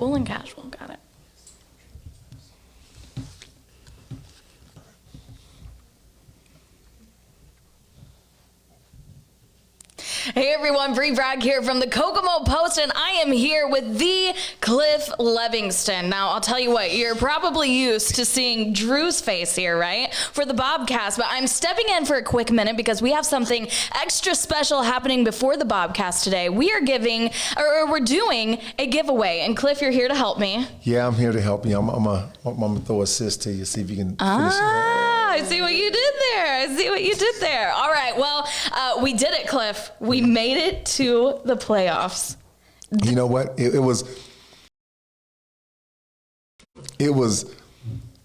Cool and casual. Got it. Hey everyone, Bree here from the Kokomo Post, and I am here with the Cliff Livingston. Now, I'll tell you what, you're probably used to seeing Drew's face here, right, for the BobKast, but I'm stepping in for a quick minute because we have something extra special happening before the BobKast today. We are we're doing a giveaway, and Cliff, you're here to help me. Yeah, I'm here to help you. I'm gonna throw assist to you, see if you can finish it. I see what you did there. All right, well, we did it, Cliff. We made it to the playoffs. You know what? It was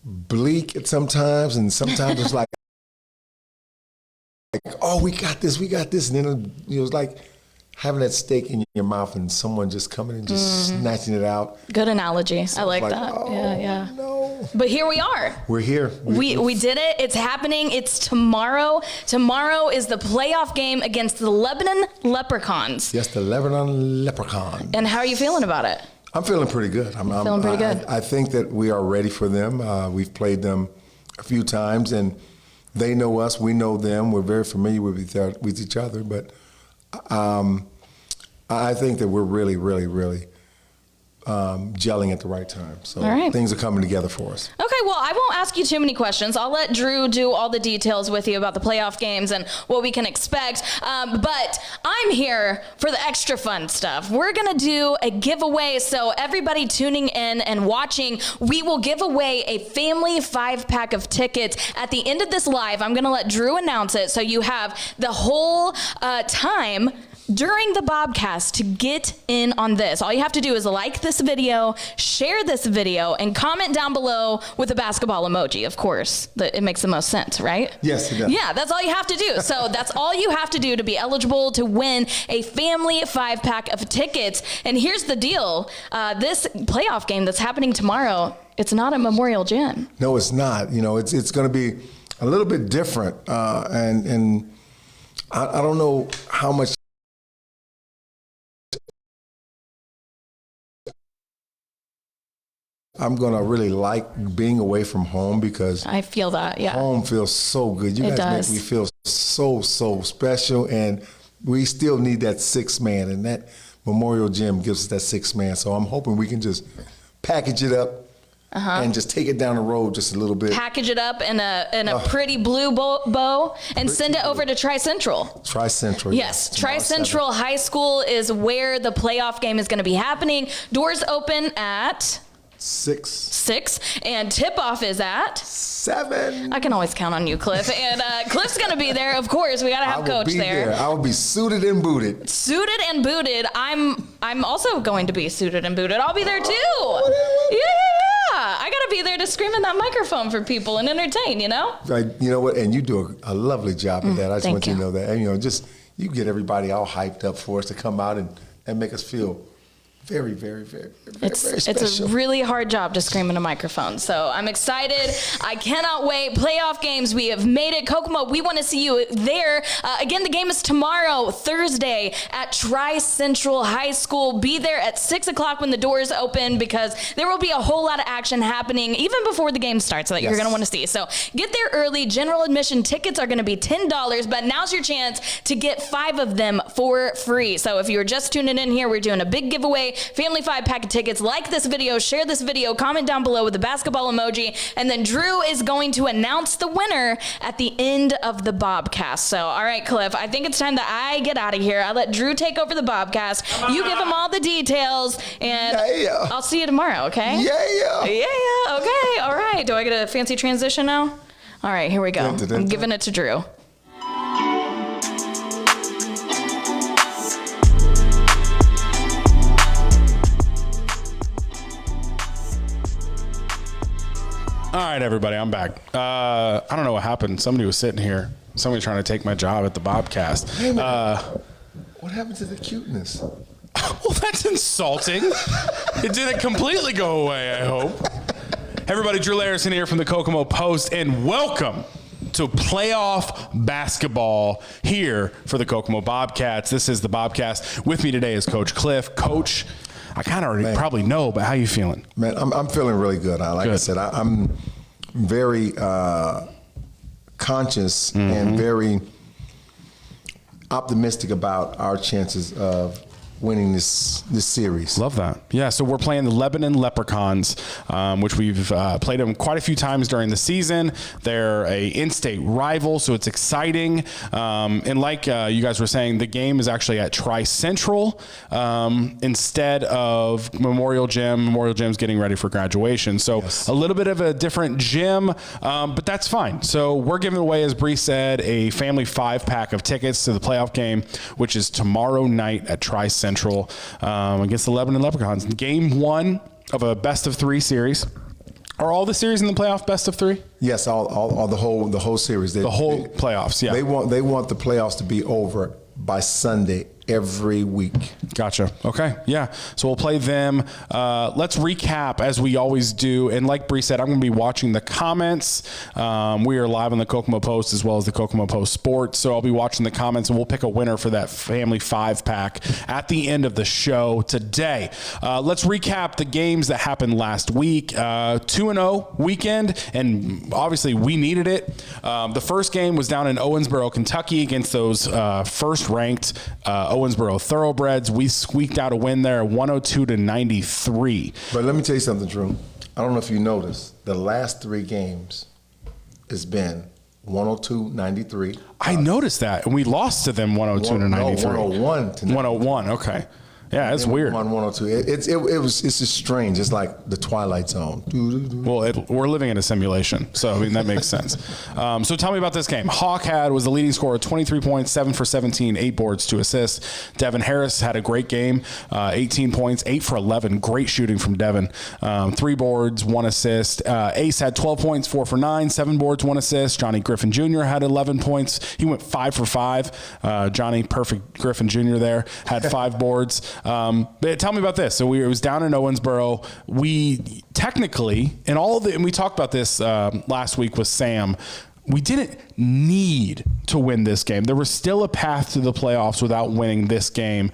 bleak at sometimes, and sometimes it's like, oh, we got this, and then it was like having that steak in your mouth and someone just coming and just snatching it out. Good analogy. So I like that. Oh, yeah. No. But here we are. We're here. We did it. It's happening. It's tomorrow. Tomorrow is the playoff game against the Lebanon Leprechauns. Yes, the Lebanon Leprechauns. And how are you feeling about it? I'm feeling pretty good. I'm feeling pretty good. I think that we are ready for them. We've played them a few times, and they know us. We know them. We're very familiar with each other. But I think that we're really, really, really gelling at the right time. So things are coming together for us. Okay, well, I won't ask you too many questions. I'll let Drew do all the details with you about the playoff games and what we can expect. But I'm here for the extra fun stuff. We're going to do a giveaway. So everybody tuning in and watching, we will give away a family 5-pack of tickets at the end of this live. I'm going to let Drew announce it. So you have the whole time during the BobKast to get in on this. All you have to do is like this video, share this video, and comment down below with a basketball emoji, of course. It makes the most sense, right? Yes, it does. Yeah, that's all you have to do. So that's all you have to do to be eligible to win a family 5-pack of tickets. And here's the deal. This playoff game that's happening tomorrow, it's not at Memorial Gym. No, it's not. You know, it's going to be a little bit different. And I don't know how much I'm going to really like being away from home because I feel that, yeah. Home feels so good. You guys make me feel so special, and we still need that 6th man, and that Memorial Gym gives us that 6th man. So I'm hoping we can just package it up and just take it down the road just a little bit. Package it up in a pretty blue bow and send it over to Tri-Central. Tri-Central. Yes, Tri-Central High School is where the playoff game is going to be happening. Doors open at 6, and tip-off is at 7. I can always count on you, Cliff. And Cliff's going to be there, of course. We got to have Coach there. I will be suited and booted. Suited and booted. I'm also going to be suited and booted. I'll be there too. Yeah. I got to be there to scream in that microphone for people and entertain, you know? You know what? And you do a lovely job at that. I just want you to know that. And, you get everybody all hyped up for us to come out and make us feel very, very, very, very special. It's a really hard job to scream in a microphone. So I'm excited. I cannot wait. Playoff games. We have made it. Kokomo, we want to see you there. Again, the game is tomorrow, Thursday, at Tri-Central High School. Be there at 6 o'clock when the doors open because there will be a whole lot of action happening even before the game starts that you're going to want to see. So get there early. General admission tickets are going to be $10, but now's your chance to get 5 of them for free. So if you're just tuning in here, we're doing a big giveaway. Family 5-pack of tickets. Like this video, share this video, comment down below with the basketball emoji, and then Drew is going to announce the winner at the end of the BobKast. So, all right, Cliff, I think it's time that I get out of here. I let Drew take over the BobKast. You give him all the details, and I'll see you tomorrow, okay? Yeah. Okay, all right. Do I get a fancy transition now? All right, here we go. I'm giving it to Drew. All right, everybody, I'm back. I don't know what happened. Somebody was sitting here. Somebody trying to take my job at the BobKast. Hey, what happened to the cuteness? Well, that's insulting. It didn't completely go away, I hope. Everybody, Drew Larison here from the Kokomo Post, and welcome to playoff basketball here for the Kokomo BobKats. This is the BobKast. With me today is Coach Cliff. Coach, I kind of already probably know, but how you feeling? Man, I'm feeling really good. I said, I'm very conscious and very optimistic about our chances of winning this series. Love that. Yeah, so we're playing the Lebanon Leprechauns, which we've played them quite a few times during the season. They're a in-state rival, so it's exciting. And like you guys were saying, the game is actually at Tri-Central instead of Memorial Gym. Memorial Gym's getting ready for graduation. So a little bit of a different gym, but that's fine. So we're giving away, as Bree said, a family 5-pack of tickets to the playoff game, which is tomorrow night at Tri-Central against the Lebanon Leprechauns. Game 1 of a best-of-3 series. Are all the series in the playoff best of 3? Yes, all the whole series. The whole playoffs, yeah. They want the playoffs to be over by Sunday every week. Gotcha. Okay. Yeah. So we'll play them. Let's recap as we always do. And like Bree said, I'm going to be watching the comments. We are live on the Kokomo Post as well as the Kokomo Post Sports. So I'll be watching the comments and we'll pick a winner for that family 5-pack at the end of the show today. Let's recap the games that happened last week. 2-0 weekend, and obviously we needed it. The first game was down in Owensboro, Kentucky against those first-ranked Owensboro Thoroughbreds. We squeaked out a win there, 102-93. But let me tell you something, Drew. I don't know if you noticed, the last 3 games has been 102-93. I noticed that, and we lost to them 102-93. No, 101-93. 101, okay. Yeah, it's weird. 102. It's just strange. It's like the Twilight Zone. Well, we're living in a simulation, so I mean that makes sense. So tell me about this game. Hawk was the leading scorer, 23 points, 7 for 17, 8 boards, 2 assists. Devin Harris had a great game, 18 points, 8 for 11. Great shooting from Devin. 3 boards, 1 assist. Ace had 12 points, 4 for 9, 7 boards, 1 assist. Johnny Griffin Jr. had 11 points. He went 5 for 5. Johnny Perfect Griffin Jr. there had 5 boards. But tell me about this. So it was down in Owensboro. We technically, and we talked about this last week with Sam, we didn't need to win this game. There was still a path to the playoffs without winning this game,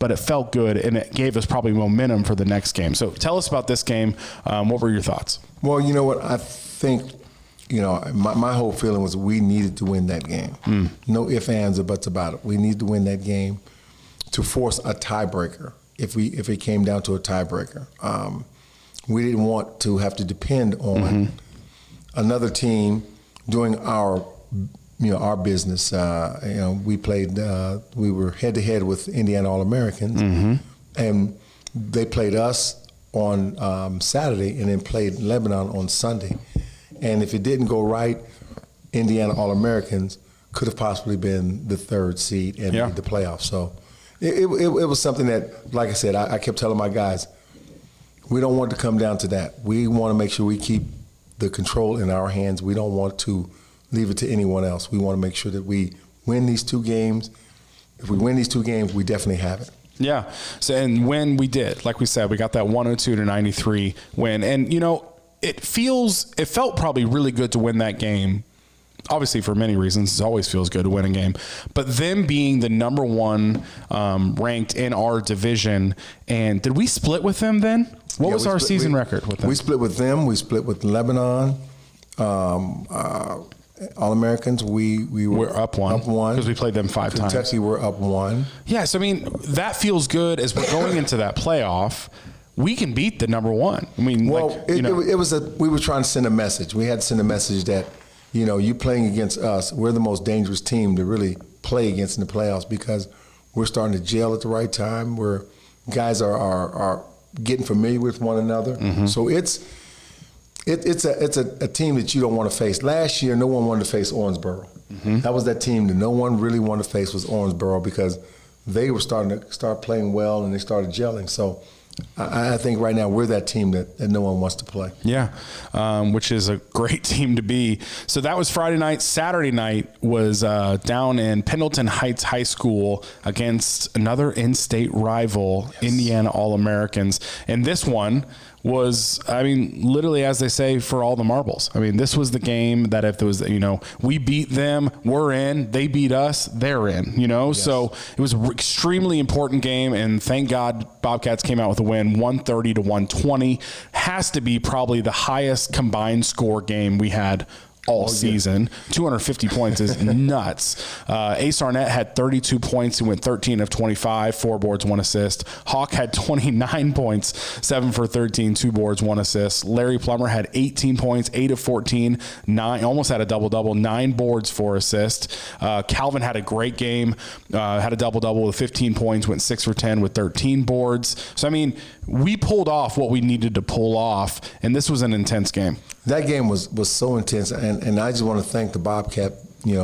but it felt good, and it gave us probably momentum for the next game. So tell us about this game. What were your thoughts? Well, you know what? I think, my whole feeling was we needed to win that game. No ifs, ands, or buts about it. We needed to win that game to force a tiebreaker if it came down to a tiebreaker. We didn't want to have to depend on another team doing our business. We played. We were head to head with Indiana All-Americans, and they played us on Saturday, and then played Lebanon on Sunday. And if it didn't go right, Indiana All-Americans could have possibly been the 3rd seed and made the playoffs. So it was something that, like I said, I kept telling my guys, we don't want to come down to that. We want to make sure we keep the control in our hands. We don't want to leave it to anyone else. We want to make sure that we win these 2 games. If we win these 2 games, we definitely have it. Yeah. So, and when we did, like we said, we got that 102-93 win. And, it felt probably really good to win that game. Obviously, for many reasons, it always feels good to win a game. But them being the number 1 ranked in our division, and did we split with them then? What was our season record with them? We split with them. We split with Lebanon. All-Americans, we're up 1. Because we played them 5 times. Kentucky, we're up 1. Yeah, so I mean, that feels good as we're going into that playoff. We can beat the number 1. I mean, well, we were trying to send a message. We had to send a message that, you playing against us, we're the most dangerous team to really play against in the playoffs because we're starting to gel at the right time. Guys are getting familiar with one another. So it's a team that you don't want to face. Last year, no one wanted to face Owensboro. That was that team that no one really wanted to face was Owensboro because they were starting to playing well and they started gelling. So I think right now we're that team that no one wants to play. Yeah, which is a great team to be. So that was Friday night. Saturday night was down in Pendleton Heights High School against another in-state rival, Indiana All-Americans. And this one was, I mean, literally, as they say, for all the marbles. I mean, this was the game that if there was, we beat them, we're in. They beat us, they're in, Yes. So it was an extremely important game, and thank God Bobcats came out with a win, 130-120. Has to be probably the highest combined score game we had all season. 250 points is nuts. Ace Arnett had 32 points. He went 13 of 25, 4 boards, 1 assist. Hawk had 29 points, 7 for 13, 2 boards, 1 assist. Larry Plummer had 18 points, 8 of 14, 9, almost had a double-double, 9 boards, 4 assists. Calvin had a great game, had a double-double with 15 points, went 6 for 10 with 13 boards. So, I mean, we pulled off what we needed to pull off, and this was an intense game. That game was so intense, and I just want to thank the Bobcat,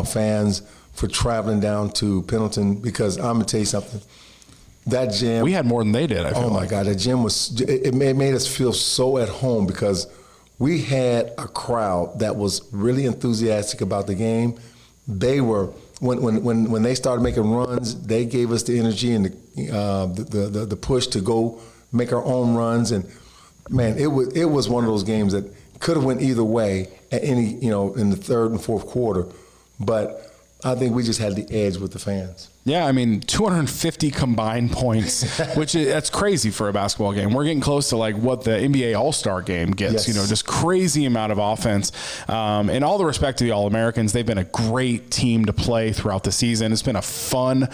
fans for traveling down to Pendleton, because I'm gonna tell you something. That gym, we had more than they did. I feel my God, that gym it made us feel so at home, because we had a crowd that was really enthusiastic about the game. They were when they started making runs, they gave us the energy and the push to go make our own runs, and man, it was one of those games that could have went either way at any, in the third and fourth quarter. But I think we just had the edge with the fans. Yeah, I mean, 250 combined points, that's crazy for a basketball game. We're getting close to like what the NBA All-Star game gets, Yes. Just crazy amount of offense. And all the respect to the All-Americans, they've been a great team to play throughout the season. It's been a fun,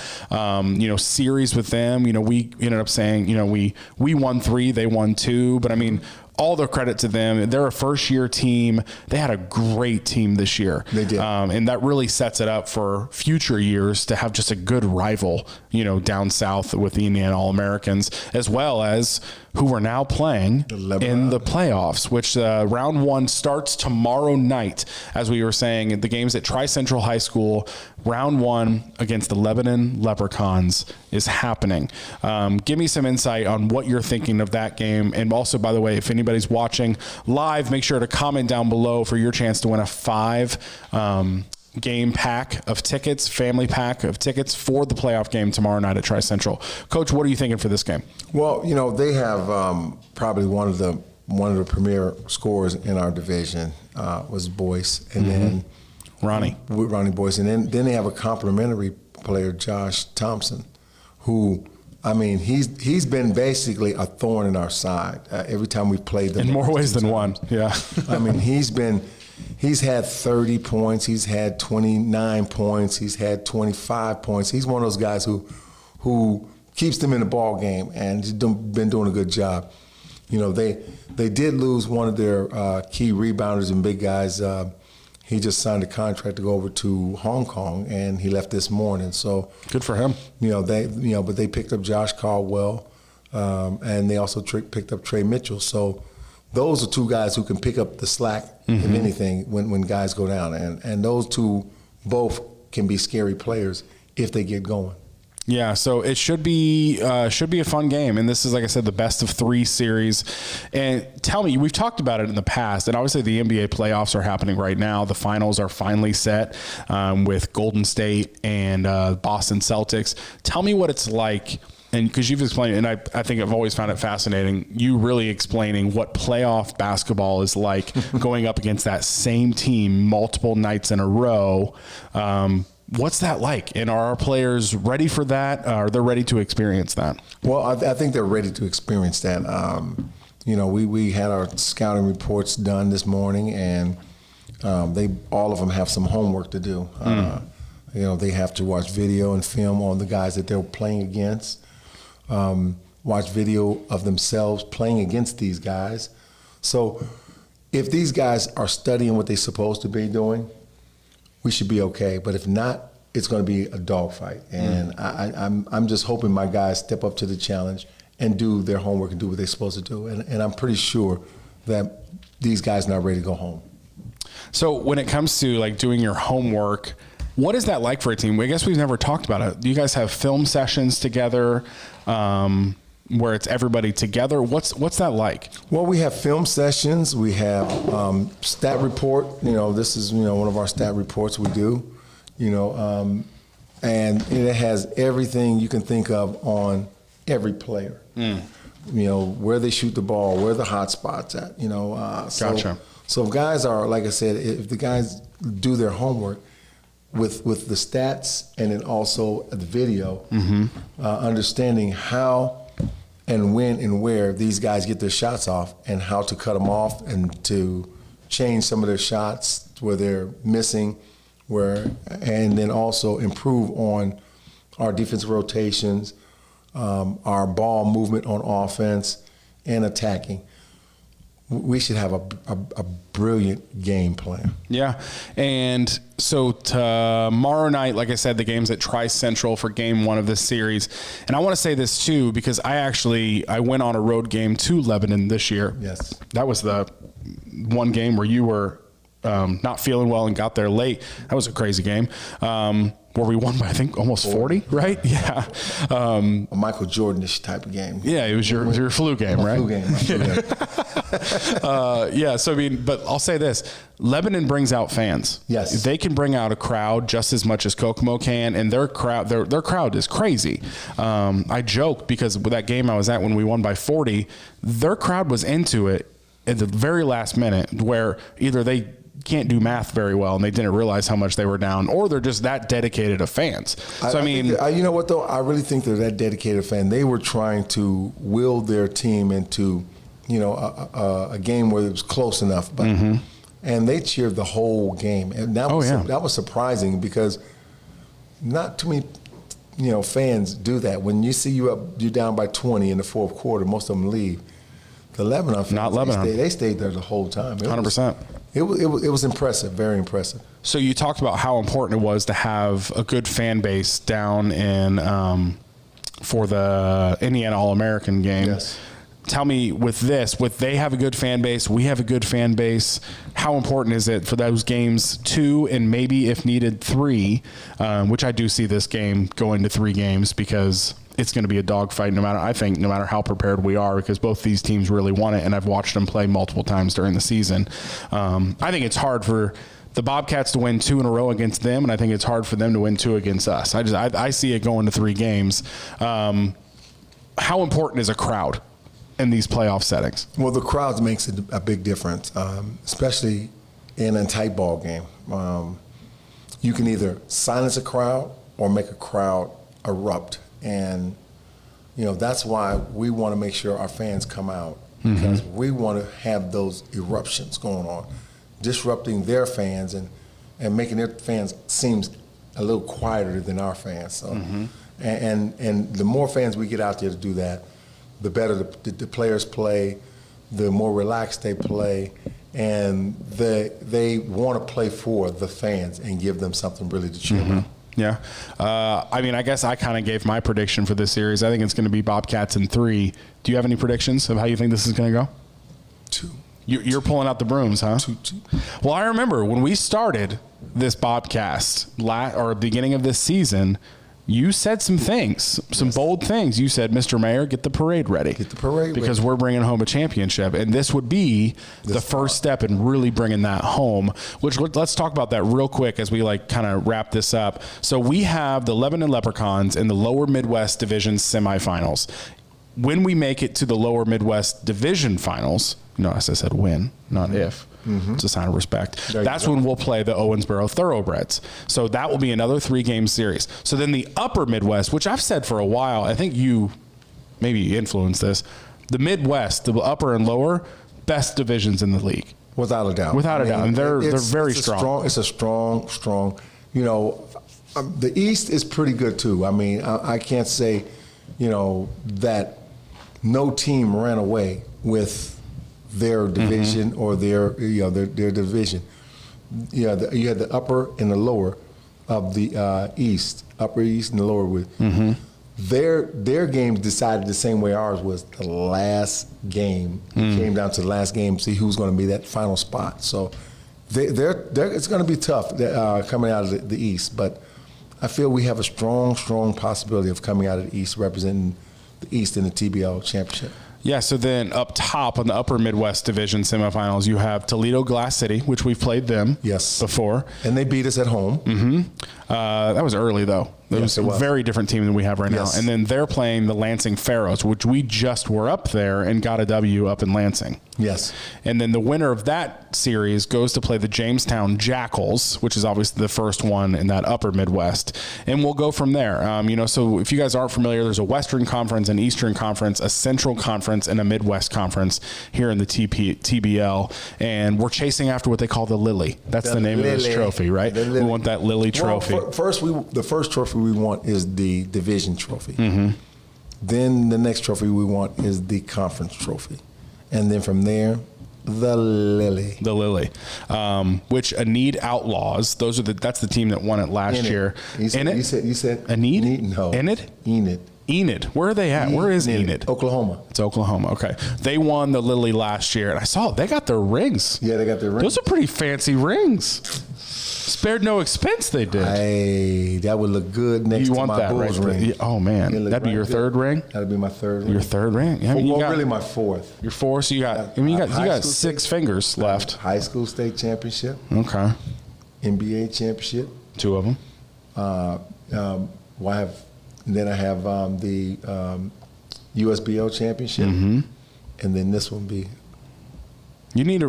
series with them. We ended up saying, we won 3, they won 2, but I mean, all the credit to them. They're a first-year team. They had a great team this year. They did. And that really sets it up for future years to have just a good rival, down south with the Indiana All-Americans, as well as who we're now playing in the playoffs, which round 1 starts tomorrow night. As we were saying, the game's at Tri-Central High School. Round 1 against the Lebanon Leprechauns is happening. Give me some insight on what you're thinking of that game. And also, by the way, if anybody's watching live, make sure to comment down below for your chance to win a 5 game pack of tickets, family pack of tickets for the playoff game tomorrow night at Tri-Central. Coach, what are you thinking for this game? Well, they have probably one of the premier scorers in our division was Boyce, and then Ronnie Boyce, and then they have a complimentary player, Josh Thompson, who, I mean, he's been basically a thorn in our side every time we played them. In more ways than one, yeah. I mean, he's had 30 points, he's had 29 points, he's had 25 points. He's one of those guys who keeps them in the ball game, and he's been doing a good job. They did lose one of their key rebounders and big guys. He just signed a contract to go over to Hong Kong, and he left this morning. So good for him. But they picked up Josh Caldwell, and they also picked up Trey Mitchell. So those are 2 guys who can pick up the slack, if anything, when guys go down. And those 2 both can be scary players if they get going. Yeah, so it should be a fun game, and this is, like I said, the best of 3 series. And tell me, we've talked about it in the past, and obviously the NBA playoffs are happening right now. The finals are finally set with Golden State and Boston Celtics. Tell me what it's like, and because you've explained it, and I think I've always found it fascinating, you really explaining what playoff basketball is like going up against that same team multiple nights in a row. What's that like? And are our players ready for that? Are they ready to experience that? Well, I think they're ready to experience that. We had our scouting reports done this morning, and all of them have some homework to do. They have to watch video and film on the guys that they're playing against, watch video of themselves playing against these guys. So if these guys are studying what they're supposed to be doing, we should be okay. But if not, it's going to be a dogfight. And I'm just hoping my guys step up to the challenge and do their homework and do what they're supposed to do. And I'm pretty sure that these guys are not ready to go home. So when it comes to like doing your homework, what is that like for a team? I guess we've never talked about it. Do you guys have film sessions together? where it's everybody together? What's that like? Well, we have film sessions. We have stat report. This is one of our stat reports we do. And it has everything you can think of on every player. Where they shoot the ball, where the hot spots at. Gotcha. So if guys are, like I said, if the guys do their homework with the stats and then also the video, understanding how and when and where these guys get their shots off and how to cut them off and to change some of their shots where they're missing, and then also improve on our defensive rotations, our ball movement on offense and attacking. We should have a brilliant game plan. Yeah. And so tomorrow night, like I said, the game's at Tri-Central for game 1 of this series. And I want to say this too, because I went on a road game to Lebanon this year. Yes. That was the one game where you were not feeling well and got there late. That was a crazy game. Where we won by, I think, almost 40, right? Yeah. A Michael Jordan-ish type of game. Yeah, it was your flu game, right? Flu game. Yeah, so, but I'll say this. Lebanon brings out fans. Yes. They can bring out a crowd just as much as Kokomo can, and their crowd is crazy. I joke because with that game I was at when we won by 40, their crowd was into it at the very last minute where either they can't do math very well and they didn't realize how much they were down, or they're just that dedicated of fans. So you know what though? I really think they're that dedicated fan. They were trying to will their team into, a game where it was close enough, but and they cheered the whole game, and that was surprising because not too many, fans do that. When you see you're down by 20 in the fourth quarter, most of them leave. The Lebanon fans, they stayed there the whole time. 100%. It was impressive, very impressive. So you talked about how important it was to have a good fan base down in for the Indiana All-American game. Yes. Tell me, with they have a good fan base, we have a good fan base, how important is it for those games 2 and maybe if needed 3, which I do see this game going to 3 games because it's going to be a dogfight no matter how prepared we are, because both these teams really want it, and I've watched them play multiple times during the season. I think it's hard for the Bobcats to win 2 in a row against them, and I think it's hard for them to win 2 against us. I see it going to 3 games. How important is a crowd in these playoff settings? Well, the crowd makes a big difference, especially in a tight ball game. You can either silence a crowd or make a crowd erupt. And, that's why we want to make sure our fans come out, because we want to have those eruptions going on, disrupting their fans and making their fans seem a little quieter than our fans. So, and the more fans we get out there to do that, the better the players play, the more relaxed they play, and they want to play for the fans and give them something really to cheer about. Yeah. I guess I kind of gave my prediction for this series. I think it's going to be Bobcats in 3. Do you have any predictions of how you think this is going to go? 2. You're pulling out the brooms, huh? 2. Well, I remember when we started this BobCast or beginning of this season, you said some things, some bold things. You said, Mr. Mayor, get the parade ready. Get the parade ready. Because we're bringing home a championship. And this would be the first step in really bringing that home, which let's talk about that real quick as we kind of wrap this up. So we have the Lebanon Leprechauns in the Lower Midwest Division semifinals. When we make it to the Lower Midwest Division finals, notice I said when, not if. It's a sign of respect. That's when we'll play the Owensboro Thoroughbreds. So that will be another 3-game series. So then the Upper Midwest, which I've said for a while, I think you maybe influenced this, the Midwest, the upper and lower, best divisions in the league. Without a doubt. Without a doubt. And they're very strong. It's a strong. The East is pretty good too. I can't say, that no team ran away with their division or their division. You had the upper and the lower of the East, upper East and the lower with. Their games decided the same way ours was. The last game came down to the last game, see who's going to be that final spot. So it's going to be tough coming out of the East, but I feel we have a strong possibility of coming out of the East representing the East in the TBL championship. Yeah, so then up top on the upper Midwest Division semifinals, you have Toledo Glass City, which we've played them before. And they beat us at home. Mm-hmm. That was early, though. It was a very different team than we have right now. And then they're playing the Lansing Pharaohs, which we just were up there and got a W up in Lansing. Yes. And then the winner of that series goes to play the Jamestown Jackals, which is obviously the first one in that upper Midwest. And we'll go from there. So if you guys aren't familiar, there's a Western Conference, an Eastern Conference, a Central Conference, and a Midwest Conference here in the TBL. And we're chasing after what they call the Lily. That's the name of this trophy, right? We want that Lily trophy. Well, the first trophy we want is the division trophy. Mm-hmm. Then the next trophy we want is the conference trophy. And then from there, the Lily. The Lily, which Enid Outlaws. That's the team that won it last year. You said Enid? No. Enid. Where are they at? Where is Enid? Oklahoma. It's Oklahoma. Okay. They won the Lily last year, and I saw they got their rings. Yeah, they got their rings. Those are pretty fancy rings. Spared no expense, they did. Hey, that would look good next to my Bulls ring. Oh, man. That'd be your third ring? That'd be my third ring. Your third ring? Yeah, really my fourth. Your fourth? So you got 6 fingers left. High school state championship. Okay. NBA championship. 2 of them. Then I have the USBL championship. Mm-hmm. And then this one be. You need a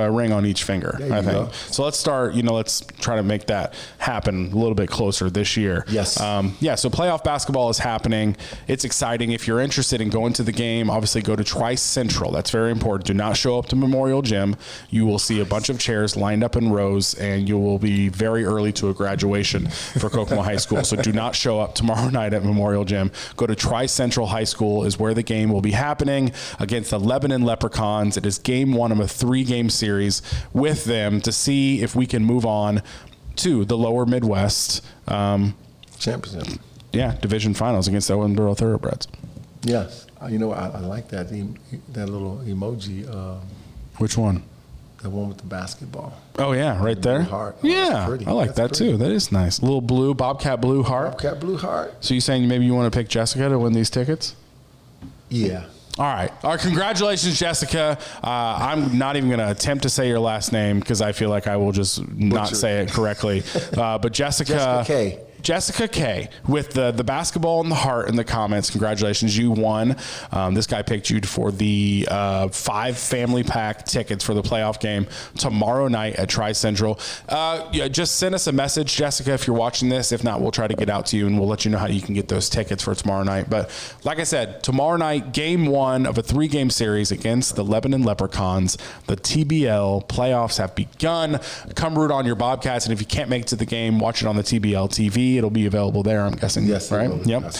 ring on each finger, I think. Go. So let's start, let's try to make that happen a little bit closer this year. Yes. So playoff basketball is happening. It's exciting. If you're interested in going to the game, obviously go to Trice Central. That's very important. Do not show up to Memorial Gym. You will see a bunch of chairs lined up in rows, and you will be very early to a graduation for Kokomo High School. So do not show up tomorrow night at Memorial Gym. Go to Trice Central High School is where the game will be happening against the Lebanon Leprechauns. It is game 1 of a 3-game series with them to see if we can move on to the lower Midwest championship. Yeah, division finals against the Owensboro Thoroughbreds. Yes. I like that little emoji. Which one? The one with the basketball. Oh, yeah, right there. Heart. Yeah, I like that too. That is nice. Little blue, Bobcat blue heart. Bobcat blue heart. So you saying maybe you want to pick Jessica to win these tickets? Yeah. All right. Congratulations, Jessica. I'm not even going to attempt to say your last name because I feel like I will just not say it correctly. But Jessica K. Jessica K. with the basketball and the heart in the comments. Congratulations. You won. This guy picked you for the 5 family pack tickets for the playoff game tomorrow night at Tri Central. Just send us a message, Jessica, if you're watching this. If not, we'll try to get out to you and we'll let you know how you can get those tickets for tomorrow night. But like I said, tomorrow night, game 1 of a 3-game series against the Lebanon Leprechauns. The TBL playoffs have begun. Come root on your Bobcats. And if you can't make it to the game, watch it on the TBL TV. It'll be available there, I'm guessing. Yes, right? Yep.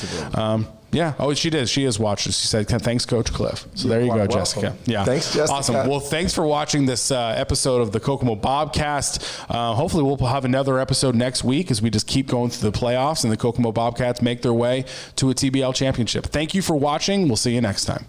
Yeah. Oh, she did. She has watched it. She said, thanks, Coach Cliff. So there you go, Jessica. Yeah. Thanks, Jessica. Awesome. Well, thanks for watching this episode of the Kokomo BobKast. Hopefully we'll have another episode next week as we just keep going through the playoffs and the Kokomo BobKats make their way to a TBL championship. Thank you for watching. We'll see you next time.